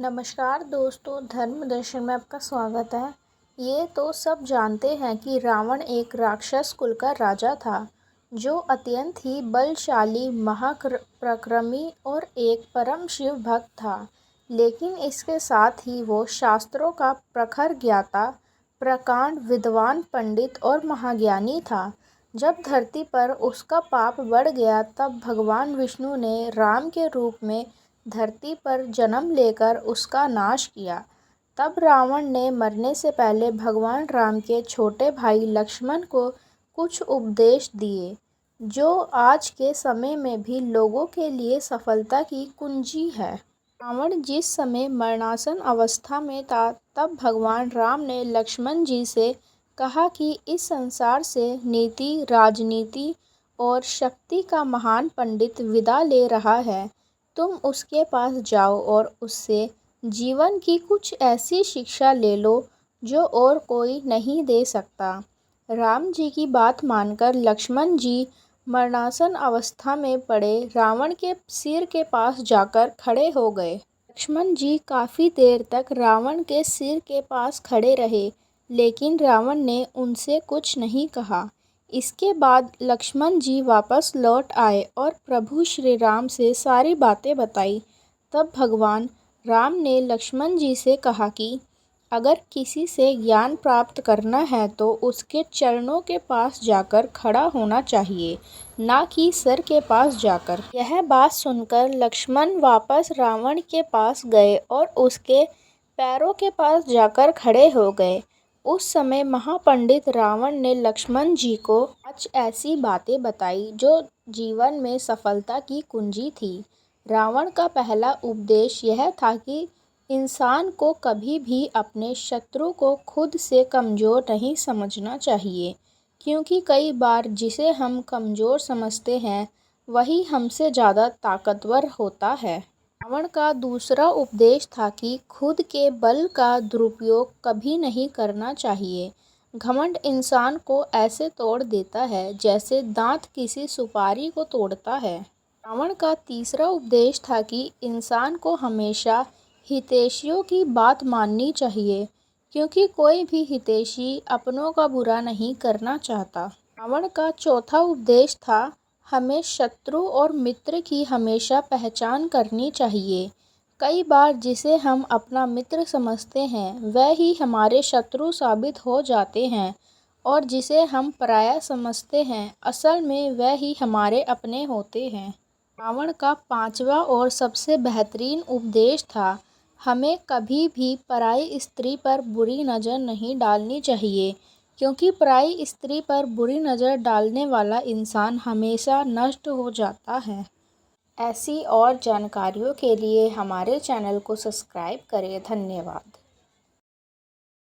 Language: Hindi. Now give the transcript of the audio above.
नमस्कार दोस्तों, धर्म दर्शन में आपका स्वागत है। ये तो सब जानते हैं कि रावण एक राक्षस कुल का राजा था, जो अत्यंत ही बलशाली, महापराक्रमी और एक परम शिव भक्त था। लेकिन इसके साथ ही वो शास्त्रों का प्रखर ज्ञाता, प्रकांड विद्वान, पंडित और महाज्ञानी था। जब धरती पर उसका पाप बढ़ गया, तब भगवान विष्णु ने राम के रूप में धरती पर जन्म लेकर उसका नाश किया। तब रावण ने मरने से पहले भगवान राम के छोटे भाई लक्ष्मण को कुछ उपदेश दिए, जो आज के समय में भी लोगों के लिए सफलता की कुंजी है। रावण जिस समय मरणासन अवस्था में था, तब भगवान राम ने लक्ष्मण जी से कहा कि इस संसार से नीति, राजनीति और शक्ति का महान पंडित विदा ले रहा है। तुम उसके पास जाओ और उससे जीवन की कुछ ऐसी शिक्षा ले लो जो और कोई नहीं दे सकता। राम जी की बात मानकर लक्ष्मण जी मरणासन अवस्था में पड़े रावण के सिर के पास जाकर खड़े हो गए। लक्ष्मण जी काफ़ी देर तक रावण के सिर के पास खड़े रहे, लेकिन रावण ने उनसे कुछ नहीं कहा। इसके बाद लक्ष्मण जी वापस लौट आए और प्रभु श्री राम से सारी बातें बताई। तब भगवान राम ने लक्ष्मण जी से कहा कि अगर किसी से ज्ञान प्राप्त करना है तो उसके चरणों के पास जाकर खड़ा होना चाहिए, ना कि सर के पास जाकर। यह बात सुनकर लक्ष्मण वापस रावण के पास गए और उसके पैरों के पास जाकर खड़े हो गए। उस समय महापंडित रावण ने लक्ष्मण जी को 5 ऐसी बातें बताई जो जीवन में सफलता की कुंजी थी। रावण का पहला उपदेश यह था कि इंसान को कभी भी अपने शत्रु को खुद से कमज़ोर नहीं समझना चाहिए, क्योंकि कई बार जिसे हम कमज़ोर समझते हैं, वही हमसे ज़्यादा ताकतवर होता है। रावण का दूसरा उपदेश था कि खुद के बल का दुरुपयोग कभी नहीं करना चाहिए। घमंड इंसान को ऐसे तोड़ देता है जैसे दांत किसी सुपारी को तोड़ता है। रावण का तीसरा उपदेश था कि इंसान को हमेशा हितैषियों की बात माननी चाहिए, क्योंकि कोई भी हितैषी अपनों का बुरा नहीं करना चाहता। रावण का चौथा उपदेश था हमें शत्रु और मित्र की हमेशा पहचान करनी चाहिए। कई बार जिसे हम अपना मित्र समझते हैं, वह ही हमारे शत्रु साबित हो जाते हैं, और जिसे हम पराया समझते हैं, असल में वह ही हमारे अपने होते हैं। रावण का पांचवा और सबसे बेहतरीन उपदेश था हमें कभी भी पराई स्त्री पर बुरी नज़र नहीं डालनी चाहिए, क्योंकि पराई स्त्री पर बुरी नज़र डालने वाला इंसान हमेशा नष्ट हो जाता है। ऐसी और जानकारियों के लिए हमारे चैनल को सब्सक्राइब करें। धन्यवाद।